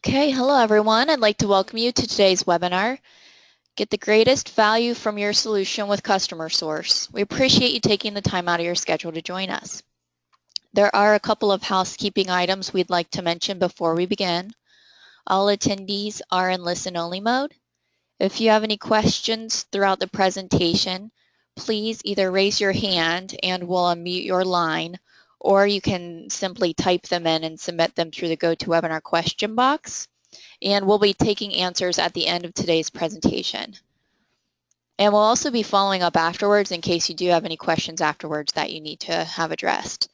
Okay, hello everyone. I'd like to welcome you to today's webinar, Get the Greatest Value from Your Solution with CustomerSource. We appreciate you taking the time out of your schedule to join us. There are a couple of housekeeping items we'd like to mention before we begin. All attendees are in listen-only mode. If you have any questions throughout the presentation, please either raise your hand and we'll unmute your line, or you can simply type them in and submit them through the GoToWebinar question box. And we'll be taking answers at the end of today's presentation. And we'll also be following up afterwards in case you do have any questions afterwards that you need to have addressed.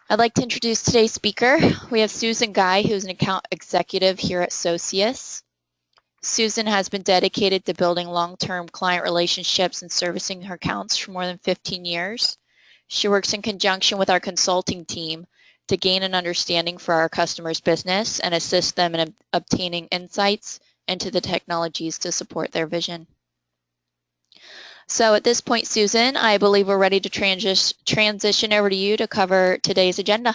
I'd like to introduce today's speaker. We have Susan Guy, who's an account executive here at Socius. Susan has been dedicated to building long-term client relationships and servicing her accounts for more than 15 years. She works in conjunction with our consulting team to gain an understanding for our customers' business and assist them in obtaining insights into the technologies to support their vision. So at this point, Susan, I believe we're ready to transition over to you to cover today's agenda.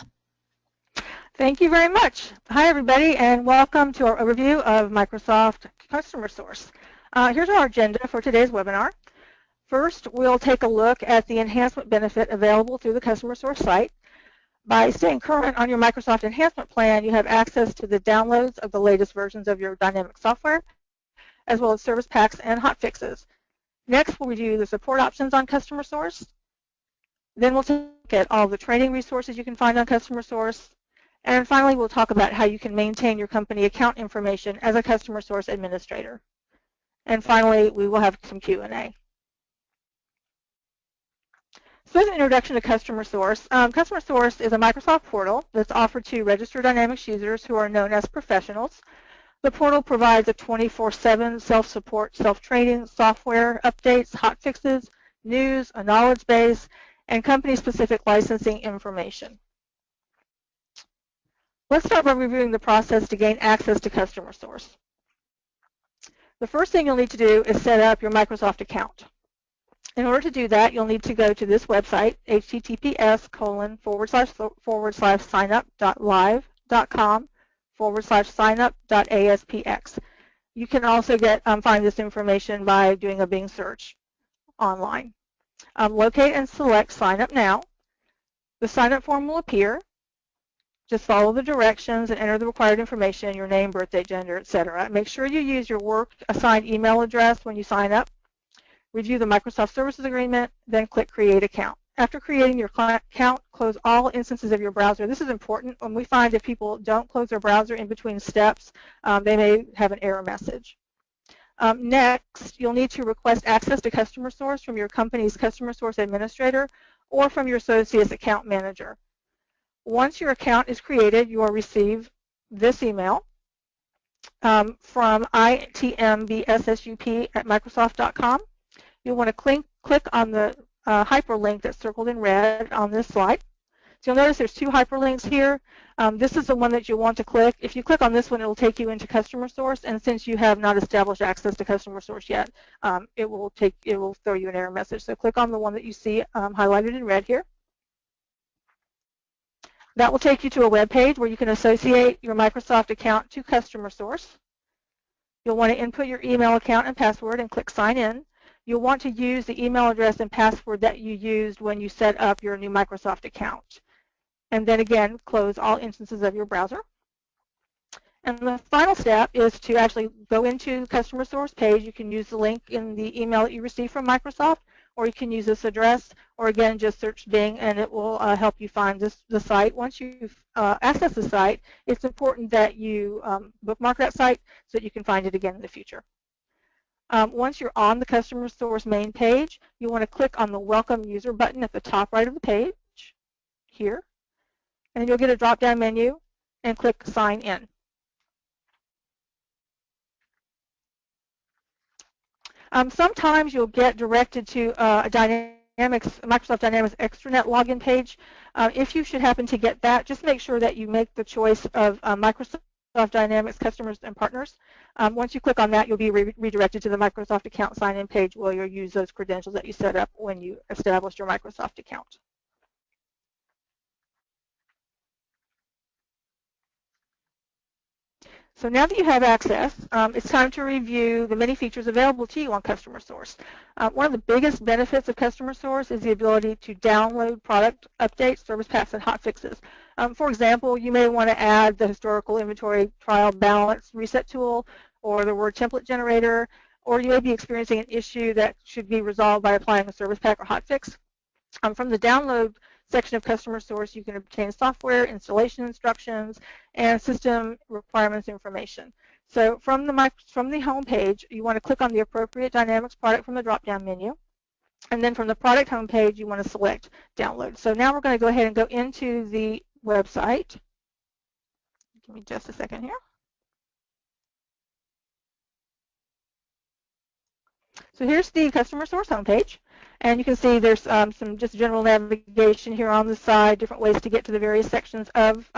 Thank you very much. Hi, everybody, and welcome to our overview of Microsoft CustomerSource. Here's our agenda for today's webinar. First, we'll take a look at the enhancement benefit available through the CustomerSource site. By staying current on your Microsoft enhancement plan, you have access to the downloads of the latest versions of your Dynamics software, as well as service packs and hotfixes. Next, we'll review the support options on CustomerSource. Then we'll take a look at all the training resources you can find on CustomerSource. And finally, we'll talk about how you can maintain your company account information as a CustomerSource administrator. And finally, we will have some Q&A. So as an introduction to CustomerSource, CustomerSource is a Microsoft portal that's offered to registered Dynamics users who are known as professionals. The portal provides a 24/7 self-support, self-training, software updates, hotfixes, news, a knowledge base, and company-specific licensing information. Let's start by reviewing the process to gain access to CustomerSource. The first thing you'll need to do is set up your Microsoft account. In order to do that, you'll need to go to this website, https://signup.live.com/signup.aspx. You can also find this information by doing a Bing search online. Locate and select Sign Up Now. The sign up form will appear. Just follow the directions and enter the required information, your name, birthday, gender, etc. Make sure you use your work-assigned email address when you sign up. Review the Microsoft Services Agreement, then click Create Account. After creating your account, close all instances of your browser. This is important. When we find if people don't close their browser in between steps, they may have an error message. Next, you'll need to request access to CustomerSource from your company's CustomerSource administrator or from your Socius account manager. Once your account is created, you will receive this email from itmbssup@microsoft.com. You'll want to click on the hyperlink that's circled in red on this slide. So you'll notice there's two hyperlinks here. This is the one that you want to click. If you click on this one, it will take you into CustomerSource, and since you have not established access to CustomerSource yet, it will throw you an error message. So click on the one that you see highlighted in red here. That will take you to a web page where you can associate your Microsoft account to CustomerSource. You'll want to input your email account and password and click Sign In. You'll want to use the email address and password that you used when you set up your new Microsoft account. And then again, close all instances of your browser. And the final step is to actually go into the CustomerSource page. You can use the link in the email that you received from Microsoft, or you can use this address, or again, just search Bing and it will help you find the site. Once you've accessed the site, it's important that you bookmark that site so that you can find it again in the future. Once you're on the CustomerSource main page, you want to click on the Welcome User button at the top right of the page, here, and you'll get a drop-down menu and click Sign In. Sometimes you'll get directed to a Microsoft Dynamics extranet login page. If you should happen to get that, just make sure that you make the choice of Microsoft Dynamics customers and partners. Once you click on that, you'll be redirected to the Microsoft account sign-in page where you'll use those credentials that you set up when you established your Microsoft account. So now that you have access, it's time to review the many features available to you on CustomerSource. One of the biggest benefits of CustomerSource is the ability to download product updates, service packs, and hotfixes. For example, you may want to add the historical inventory trial balance reset tool or the word template generator, or you may be experiencing an issue that should be resolved by applying a service pack or hotfix. From the download section of CustomerSource, you can obtain software, installation instructions, and system requirements information. So from the home page, you want to click on the appropriate Dynamics product from the drop-down menu. And then from the product home page, you want to select download. So now we're going to go ahead and go into the website. Give me just a second here. So here's the CustomerSource homepage, and you can see there's some just general navigation here on the side, different ways to get to the various sections of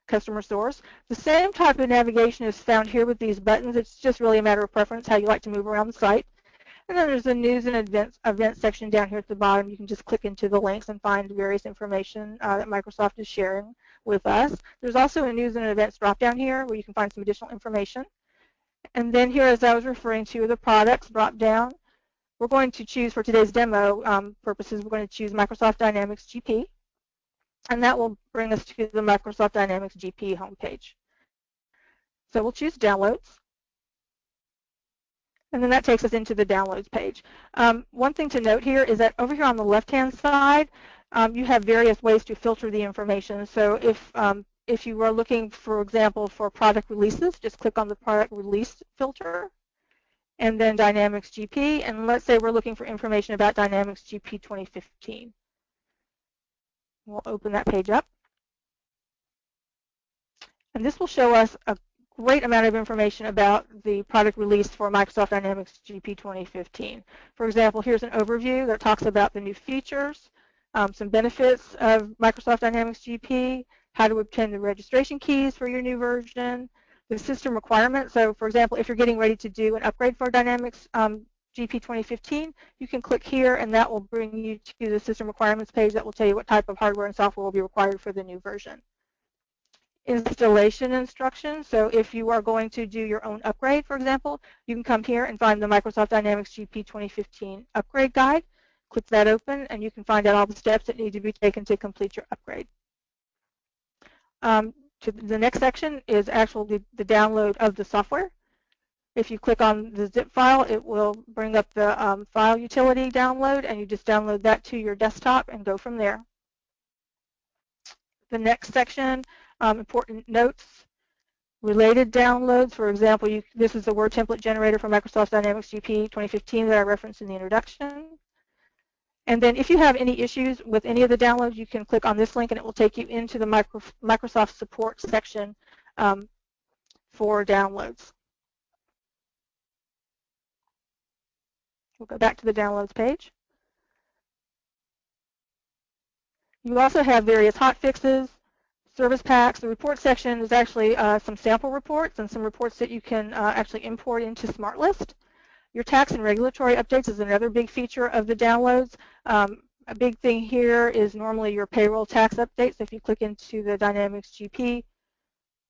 CustomerSource. The same type of navigation is found here with these buttons. It's just really a matter of preference how you like to move around the site. And then there's the news and events section down here at the bottom. You can just click into the links and find various information that Microsoft is sharing with us. There's also a news and events drop down here where you can find some additional information. And then here, as I was referring to, the products drop down. We're going to choose, for today's demo purposes, we're going to choose Microsoft Dynamics GP, and that will bring us to the Microsoft Dynamics GP homepage. So we'll choose Downloads, and then that takes us into the Downloads page. One thing to note here is that over here on the left-hand side, you have various ways to filter the information. So if you are looking, for example, for product releases, just click on the product release filter, and then Dynamics GP, and let's say we're looking for information about Dynamics GP 2015. We'll open that page up. And this will show us a great amount of information about the product release for Microsoft Dynamics GP 2015. For example, here's an overview that talks about the new features, some benefits of Microsoft Dynamics GP, how to obtain the registration keys for your new version, the system requirements. So, for example, if you're getting ready to do an upgrade for Dynamics GP 2015, you can click here, and that will bring you to the system requirements page that will tell you what type of hardware and software will be required for the new version. Installation instructions. So if you are going to do your own upgrade, for example, you can come here and find the Microsoft Dynamics GP 2015 upgrade guide. Click that open, and you can find out all the steps that need to be taken to complete your upgrade. To the next section is actually the download of the software. If you click on the zip file, it will bring up the file utility download, and you just download that to your desktop and go from there. The next section, important notes, related downloads. For example, this is the word template generator for Microsoft Dynamics GP 2015 that I referenced in the introduction. And then if you have any issues with any of the downloads, you can click on this link, and it will take you into the Microsoft support section for downloads. We'll go back to the downloads page. You also have various hotfixes, service packs. The report section is actually some sample reports and some reports that you can actually import into SmartList. Your tax and regulatory updates is another big feature of the downloads. A big thing here is normally your payroll tax updates. If you click into the Dynamics GP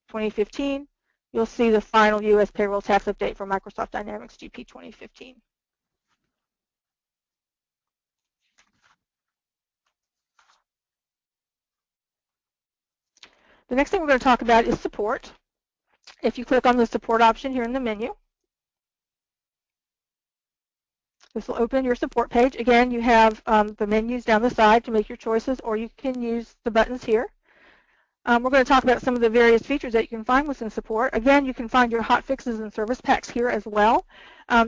2015, you'll see the final U.S. payroll tax update for Microsoft Dynamics GP 2015. The next thing we're going to talk about is support. If you click on the support option here in the menu, this will open your support page. Again, you have the menus down the side to make your choices, or you can use the buttons here. We're going to talk about some of the various features that you can find within support. Again, you can find your hotfixes and service packs here as well.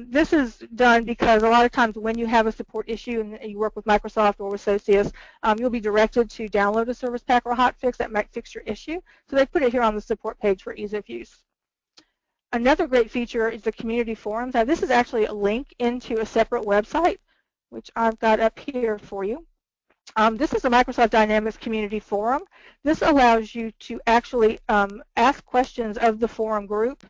This is done because a lot of times when you have a support issue and you work with Microsoft or with Associates, you'll be directed to download a service pack or a hotfix that might fix your issue. So they put it here on the support page for ease of use. Another great feature is the community forums. Now, this is actually a link into a separate website, which I've got up here for you. This is a Microsoft Dynamics community forum. This allows you to actually ask questions of the forum group,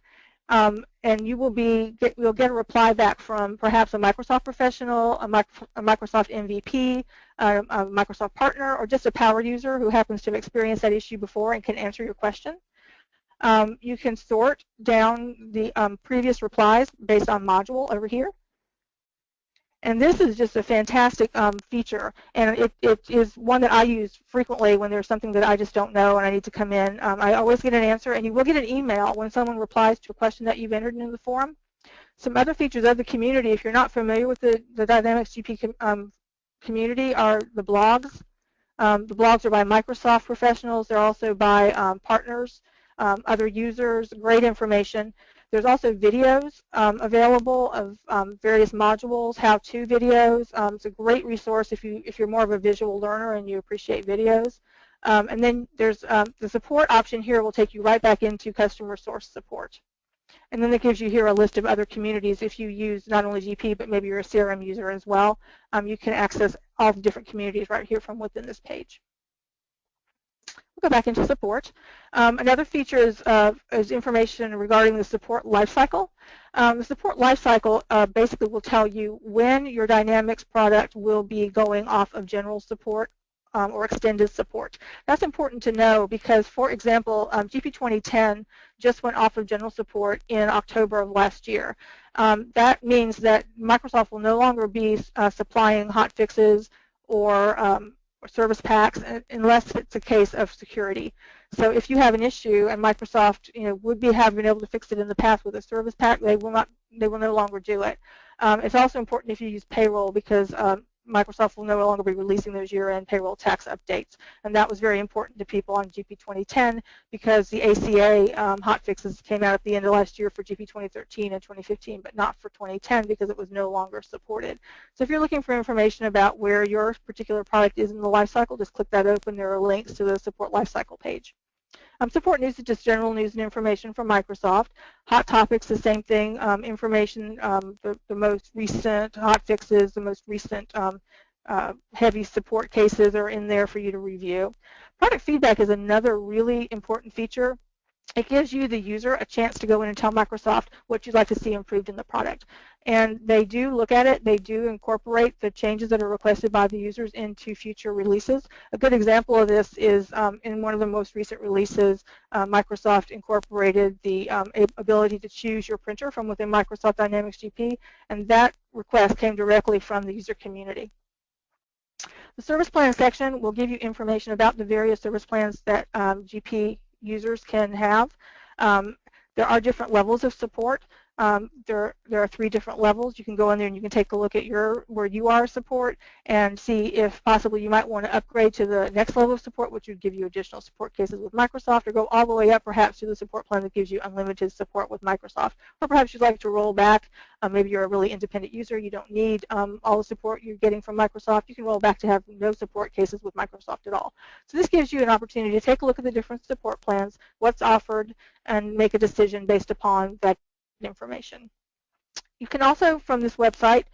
and you'll get a reply back from perhaps a Microsoft professional, a Microsoft MVP, a Microsoft partner, or just a power user who happens to have experienced that issue before and can answer your question. You can sort down the previous replies based on module over here. And this is just a fantastic feature, and it is one that I use frequently when there's something that I just don't know and I need to come in. I always get an answer, and you will get an email when someone replies to a question that you've entered into the forum. Some other features of the community, if you're not familiar with the Dynamics GP community, are the blogs. The blogs are by Microsoft professionals. They're also by partners, other users, great information. There's also videos available of various modules, how-to videos. It's a great resource if you're more of a visual learner and you appreciate videos. And then there's the support option here will take you right back into customer source support. And then it gives you here a list of other communities. If you use not only GP, but maybe you're a CRM user as well, you can access all the different communities right here from within this page. We'll go back into support. Another feature is information regarding the support lifecycle. The support lifecycle basically will tell you when your Dynamics product will be going off of general support or extended support. That's important to know because, for example, GP 2010 just went off of general support in October of last year. That means that Microsoft will no longer be supplying hot fixes or service packs unless it's a case of security. So if you have an issue and Microsoft would have been able to fix it in the past with a service pack, they will no longer do it. It's also important if you use payroll because Microsoft will no longer be releasing those year-end payroll tax updates, and that was very important to people on GP 2010 because the ACA hotfixes came out at the end of last year for GP 2013 and 2015, but not for 2010 because it was no longer supported. So if you're looking for information about where your particular product is in the lifecycle, just click that open. There are links to the support lifecycle page. Support news is just general news and information from Microsoft. Hot topics, the same thing, information, the most recent hot fixes, the most recent heavy support cases are in there for you to review. Product feedback is another really important feature. It gives you, the user, a chance to go in and tell Microsoft what you'd like to see improved in the product. And they do look at it. They do incorporate the changes that are requested by the users into future releases. A good example of this is in one of the most recent releases, Microsoft incorporated the ability to choose your printer from within Microsoft Dynamics GP, and that request came directly from the user community. The service plan section will give you information about the various service plans that GP users can have. There are different levels of support. There are 3 different levels. You can go in there and you can take a look at where you are support and see if possibly you might want to upgrade to the next level of support, which would give you additional support cases with Microsoft, or go all the way up perhaps to the support plan that gives you unlimited support with Microsoft. Or perhaps you'd like to roll back. Maybe you're a really independent user. You don't need all the support you're getting from Microsoft. You can roll back to have no support cases with Microsoft at all. So this gives you an opportunity to take a look at the different support plans, what's offered, and make a decision based upon that information. You can also, from this website,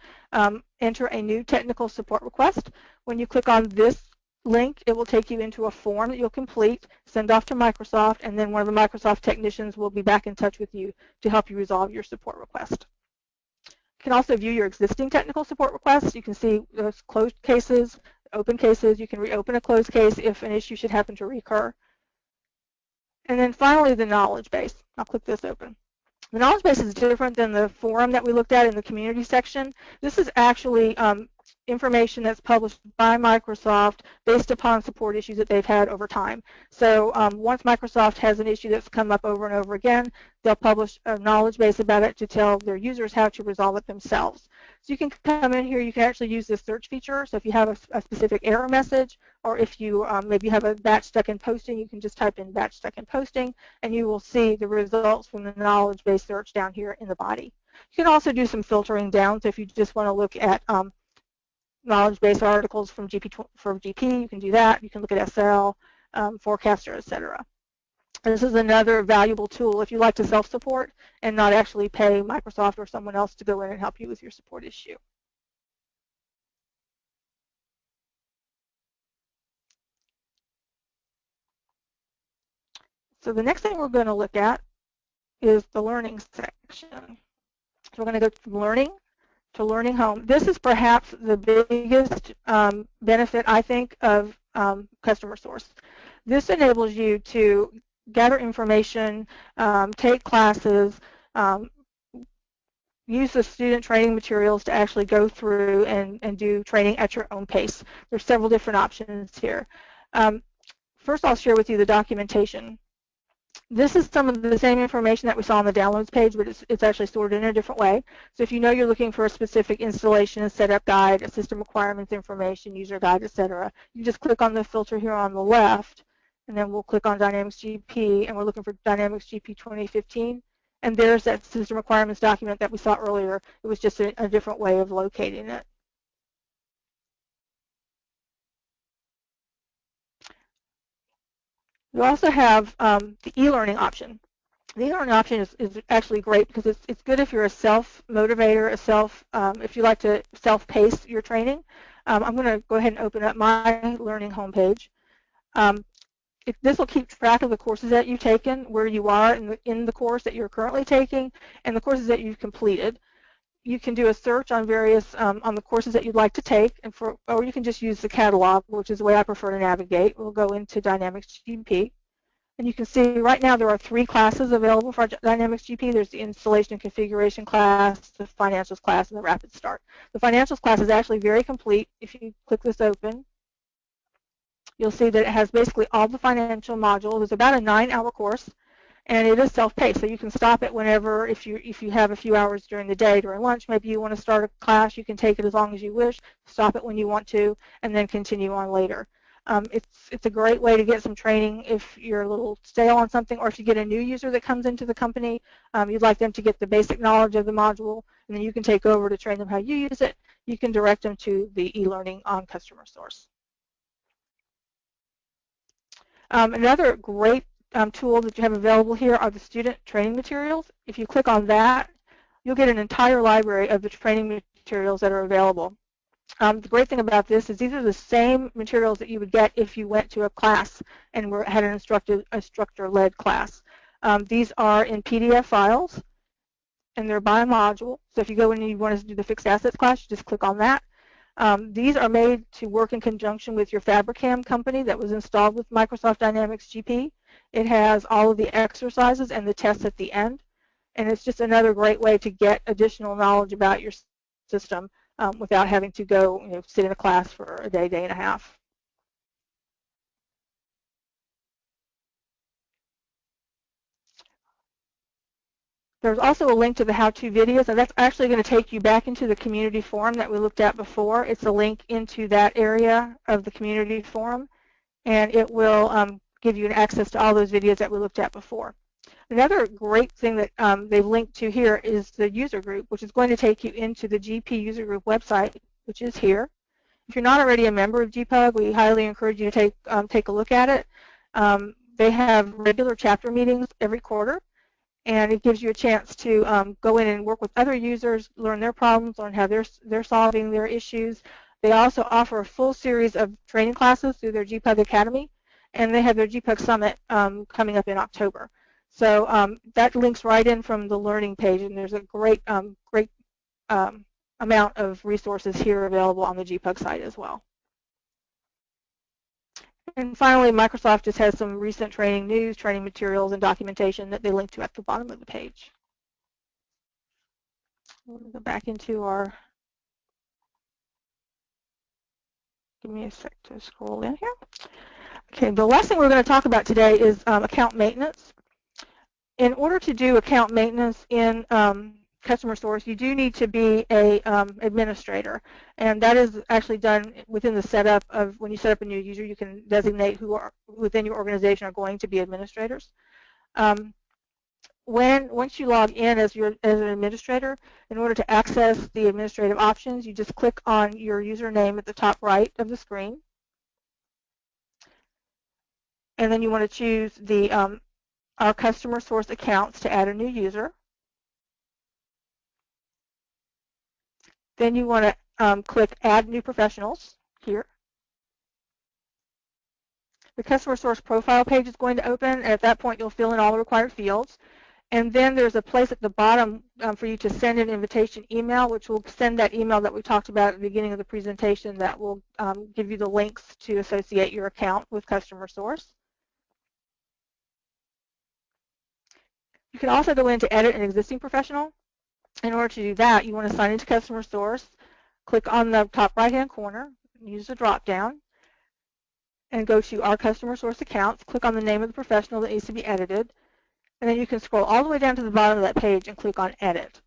enter a new technical support request. When you click on this link, it will take you into a form that you'll complete, send off to Microsoft, and then one of the Microsoft technicians will be back in touch with you to help you resolve your support request. You can also view your existing technical support requests. You can see those closed cases, open cases. You can reopen a closed case if an issue should happen to recur. And then finally, the knowledge base. I'll click this open. The knowledge base is different than the forum that we looked at in the community section. This is actually information that's published by Microsoft based upon support issues that they've had over time. So once Microsoft has an issue that's come up over and over again, they'll publish a knowledge base about it to tell their users how to resolve it themselves. So you can come in here, you can actually use this search feature. So if you have a specific error message, or if you maybe have a batch stuck in posting, you can just type in batch stuck in posting, and you will see the results from the knowledge base search down here in the body. You can also do some filtering down. So if you just want to look at knowledge base articles from GP, you can do that. You can look at SL, Forecaster, etc. This is another valuable tool if you like to self-support and not actually pay Microsoft or someone else to go in and help you with your support issue. So the next thing we're going to look at is the learning section. So we're going to go from learning to learning home. This is perhaps the biggest benefit, I think, of CustomerSource. This enables you to gather information, take classes, use the student training materials to actually go through and do training at your own pace. There's several different options here. First, I'll share with you the documentation. This is some of the same information that we saw on the downloads page, but it's actually sorted in a different way. So if you know you're looking for a specific installation, a setup guide, a system requirements information, user guide, etc., you just click on the filter here on the left, and then we'll click on Dynamics GP, and we're looking for Dynamics GP 2015. And there's that system requirements document that we saw earlier. It was just a different way of locating it. You also have the e-learning option. The e-learning option is actually great because it's good if you're a self-motivator, if you like to self-pace your training. I'm going to go ahead and open up my learning homepage. This will keep track of the courses that you've taken, where you are in the course that you're currently taking, and the courses that you've completed. You can do a search on various on the courses that you'd like to take, or you can just use the catalog, which is the way I prefer to navigate. We'll go into Dynamics GP. And you can see right now there are 3 classes available for Dynamics GP. There's the installation and configuration class, the financials class, and the rapid start. The financials class is actually very complete. If you click this open, you'll see that it has basically all the financial modules. It's about a 9-hour course, and it is self-paced, so you can stop it whenever. If you have a few hours during the day, during lunch, maybe you want to start a class, you can take it as long as you wish, stop it when you want to, and then continue on later. It's a great way to get some training if you're a little stale on something, or if you get a new user that comes into the company, you'd like them to get the basic knowledge of the module, and then you can take over to train them how you use it. You can direct them to the e-learning on CustomerSource. Another great tool that you have available here are the student training materials. If you click on that, you'll get an entire library of the training materials that are available. The great thing about this is these are the same materials that you would get if you went to a class and had an instructor-led class. These are in PDF files, and they're by module. So if you go in and you want to do the fixed assets class, you just click on that. These are made to work in conjunction with your Fabricam company that was installed with Microsoft Dynamics GP. It has all of the exercises and the tests at the end, and it's just another great way to get additional knowledge about your system without having to go, sit in a class for a day, day and a half. There's also a link to the how-to videos, and that's actually going to take you back into the community forum that we looked at before. It's a link into that area of the community forum, and it will give you access to all those videos that we looked at before. Another great thing that they've linked to here is the user group, which is going to take you into the GP user group website, which is here. If you're not already a member of GPUG, we highly encourage you to take a look at it. They have regular chapter meetings every quarter, and it gives you a chance to go in and work with other users, learn their problems, learn how they're solving their issues. They also offer a full series of training classes through their GPUG Academy, and they have their GPUG Summit coming up in October. So that links right in from the learning page, and there's a great amount of resources here available on the GPUG site as well. And finally, Microsoft just has some recent training news, training materials, and documentation that they link to at the bottom of the page. We'll go back into our, give me a sec to scroll in here. Okay, the last thing we're going to talk about today is account maintenance. In order to do account maintenance in CustomerSource, you do need to be a administrator, and that is actually done within the setup of when you set up a new user. You can designate who are within your organization are going to be administrators. Once you log in as an administrator, in order to access the administrative options, you just click on your username at the top right of the screen, and then you want to choose the our CustomerSource accounts to add a new user. Then you want to click Add New Professionals here. The CustomerSource profile page is going to open, and at that point you'll fill in all the required fields. And then there's a place at the bottom for you to send an invitation email, which will send that email that we talked about at the beginning of the presentation that will give you the links to associate your account with CustomerSource. You can also go in to edit an existing professional. In order to do that, you want to sign into CustomerSource, click on the top right-hand corner, use the drop-down, and go to Our CustomerSource Accounts, click on the name of the professional that needs to be edited, and then you can scroll all the way down to the bottom of that page and click on Edit.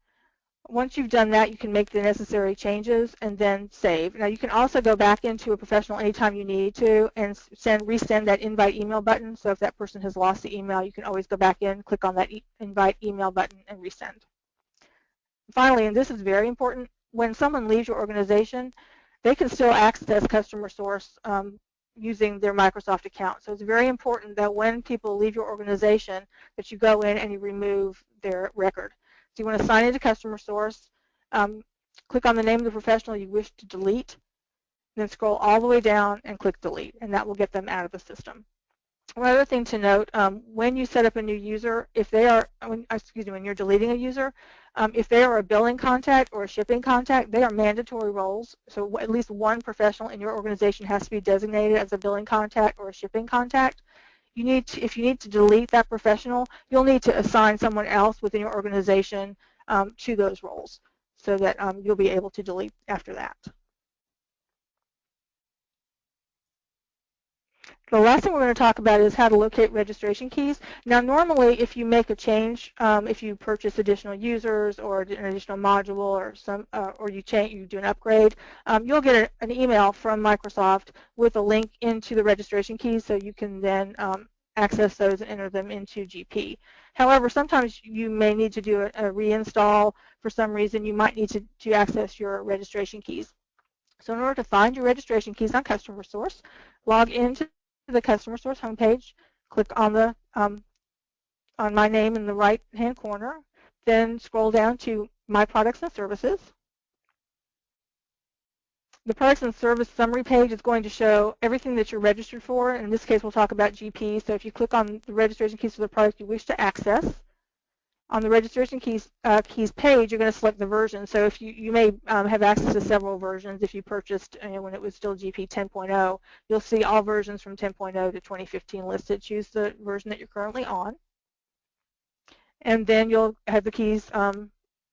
Once you've done that, you can make the necessary changes and then save. Now, you can also go back into a professional anytime you need to and resend that invite email button. So if that person has lost the email, you can always go back in, click on that invite email button, and resend. Finally, and this is very important, when someone leaves your organization, they can still access CustomerSource using their Microsoft account. So it's very important that when people leave your organization that you go in and you remove their record. So you want to sign into CustomerSource, click on the name of the professional you wish to delete, then scroll all the way down and click delete, and that will get them out of the system. One other thing to note, when you set up a new user, if they are, when you're deleting a user, if they are a billing contact or a shipping contact, they are mandatory roles. So at least one professional in your organization has to be designated as a billing contact or a shipping contact. If you need to delete that professional, you'll need to assign someone else within your organization to those roles so that you'll be able to delete after that. The last thing we're going to talk about is how to locate registration keys. Now, normally, if you make a change, if you purchase additional users or an additional module or you do an upgrade, you'll get an email from Microsoft with a link into the registration keys, so you can then access those and enter them into GP. However, sometimes you may need to do a reinstall for some reason. You might need to access your registration keys. So in order to find your registration keys on CustomerSource, log into the CustomerSource homepage, click on on my name in the right-hand corner, then scroll down to My Products and Services. The Products and Service Summary page is going to show everything that you're registered for. In this case, we'll talk about GP. So if you click on the registration keys for the product you wish to access, on the registration keys page, you're going to select the version. So if you may have access to several versions. If you purchased when it was still GP 10.0, you'll see all versions from 10.0 to 2015 listed. Choose the version that you're currently on. And then you'll have the keys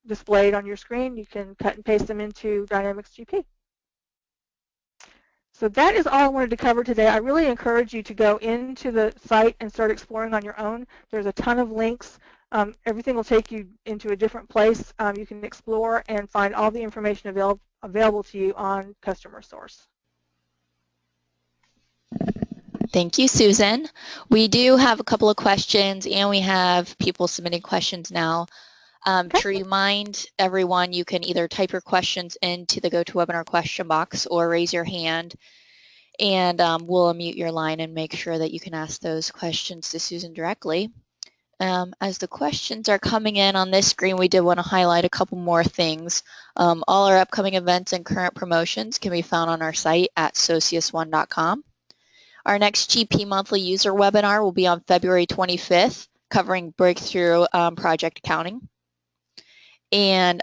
displayed on your screen. You can cut and paste them into Dynamics GP. So that is all I wanted to cover today. I really encourage you to go into the site and start exploring on your own. There's a ton of links. Everything will take you into a different place. You can explore and find all the information available to you on CustomerSource. Thank you, Susan. We do have a couple of questions, and we have people submitting questions now. To remind everyone, you can either type your questions into the GoToWebinar question box or raise your hand, and we'll unmute your line and make sure that you can ask those questions to Susan directly. As the questions are coming in on this screen, we did want to highlight a couple more things. All our upcoming events and current promotions can be found on our site at socius1.com. Our next GP monthly user webinar will be on February 25th, covering breakthrough project accounting. And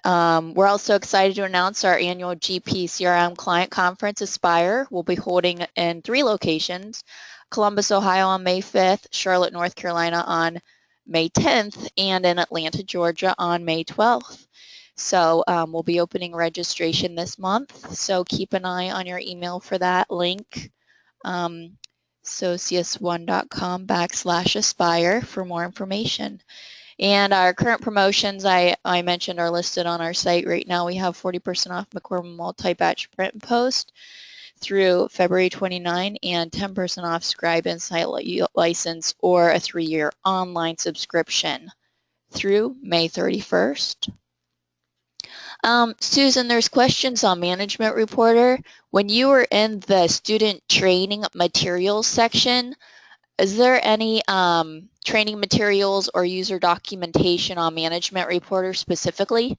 we're also excited to announce our annual GP CRM Client Conference, Aspire. We'll be holding in 3 locations: Columbus, Ohio on May 5th, Charlotte, North Carolina on May 10th, and in Atlanta, Georgia on May 12th. So we'll be opening registration this month, so keep an eye on your email for that link, socius1.com/aspire for more information. And our current promotions I mentioned are listed on our site right now. We have 40% off McCormick multi-batch print and post through February 29 and 10% off Scribe Insight license or a 3-year online subscription through May 31st. Susan, there's questions on Management Reporter. When you were in the student training materials section, is there any training materials or user documentation on Management Reporter specifically?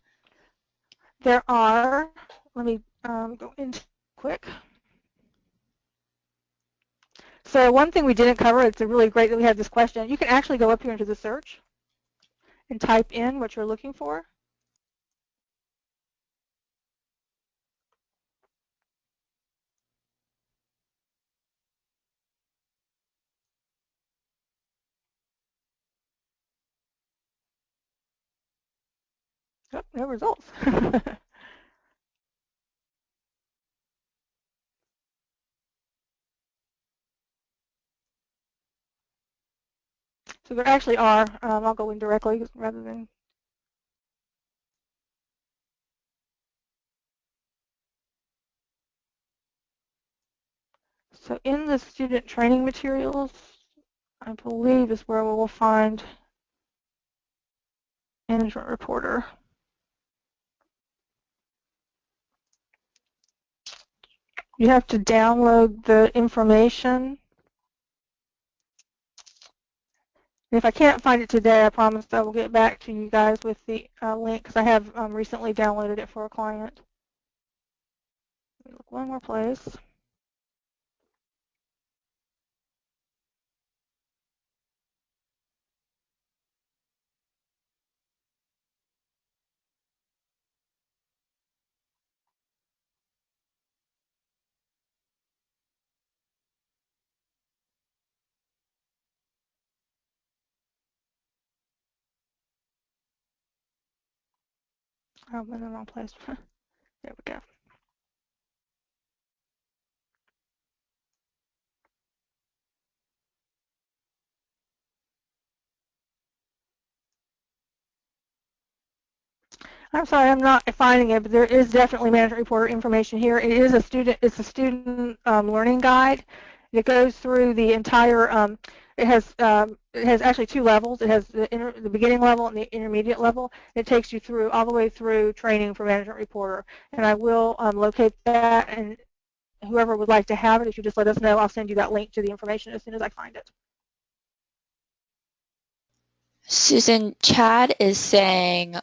There are. Let me go into quick. So one thing we didn't cover, it's really great that we have this question. You can actually go up here into the search and type in what you're looking for. Oh, no results. So there actually are. I'll go in directly rather than. So in the student training materials, I believe is where we will find Management Reporter. You have to download the information. And if I can't find it today, I promise I will get back to you guys with the link because I have recently downloaded it for a client. Let me look one more place. Oh, I'm in the wrong place. There we go. I'm sorry, I'm not finding it, but there is definitely Management Reporter information here. It is a student. It's a student learning guide. It goes through the entire. It has actually two levels. It has the beginning level and the intermediate level. It takes you through all the way through training for Management Reporter. And I will locate that, and whoever would like to have it, if you just let us know, I'll send you that link to the information as soon as I find it. Susan, Chad is saying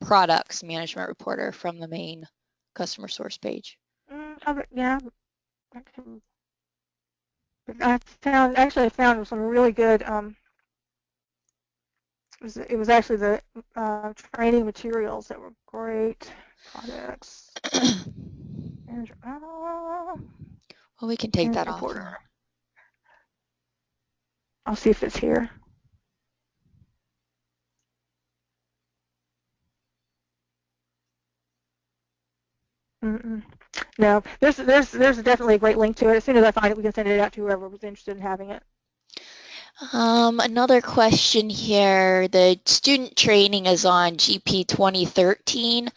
products management reporter from the main customer source page. Yeah, I found some really good. It was actually the training materials that were great. Products. Well, we can take that off. I'll see if it's here. No, there's definitely a great link to it. As soon as I find it, we can send it out to whoever was interested in having it. Another question here. The student training is on GP 2013.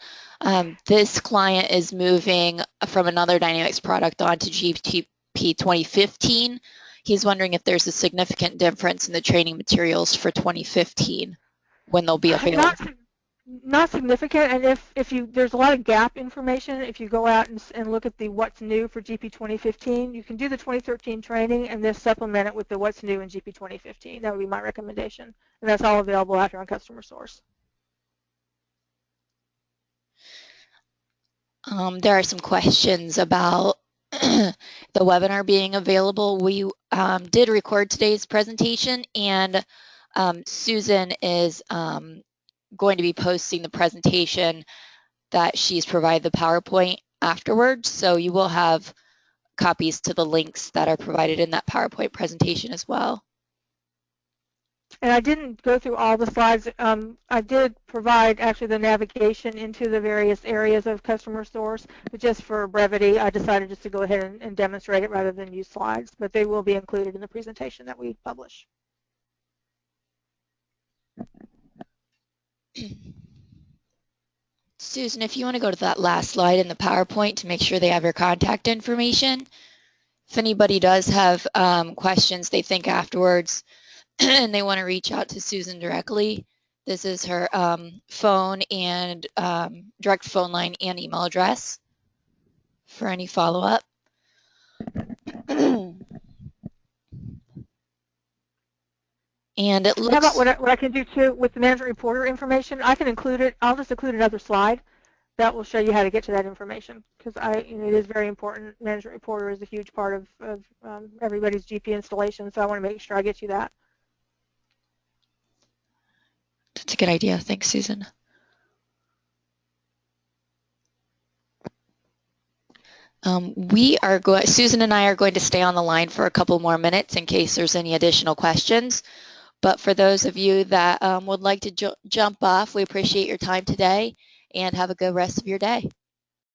This client is moving from another Dynamics product onto GP 2015. He's wondering if there's a significant difference in the training materials for 2015 when they'll be available. Not significant, and if you there's a lot of gap information. If you go out and look at the what's new for GP 2015, you can do the 2013 training and then supplement it with the what's new in GP 2015. That would be my recommendation, and that's all available out here on CustomerSource. There are some questions about the webinar being available. We did record today's presentation, and Susan is going to be posting the presentation that she's provided the PowerPoint afterwards. So you will have copies to the links that are provided in that PowerPoint presentation as well. And I didn't go through all the slides. I did provide actually the navigation into the various areas of CustomerSource, but just for brevity, I decided just to go ahead and demonstrate it rather than use slides. But they will be included in the presentation that we publish. Susan, if you want to go to that last slide in the PowerPoint to make sure they have your contact information. If anybody does have questions they think afterwards and they want to reach out to Susan directly, this is her phone and direct phone line and email address for any follow-up. And it looks. How about what I can do too with the Management Reporter information? I can include it. I'll just include another slide that will show you how to get to that information, because it is very important. Management Reporter is a huge part of everybody's GP installation, so I want to make sure I get you that. That's a good idea. Thanks, Susan. Susan and I are going to stay on the line for a couple more minutes in case there's any additional questions. But for those of you that would like to jump off, we appreciate your time today and have a good rest of your day.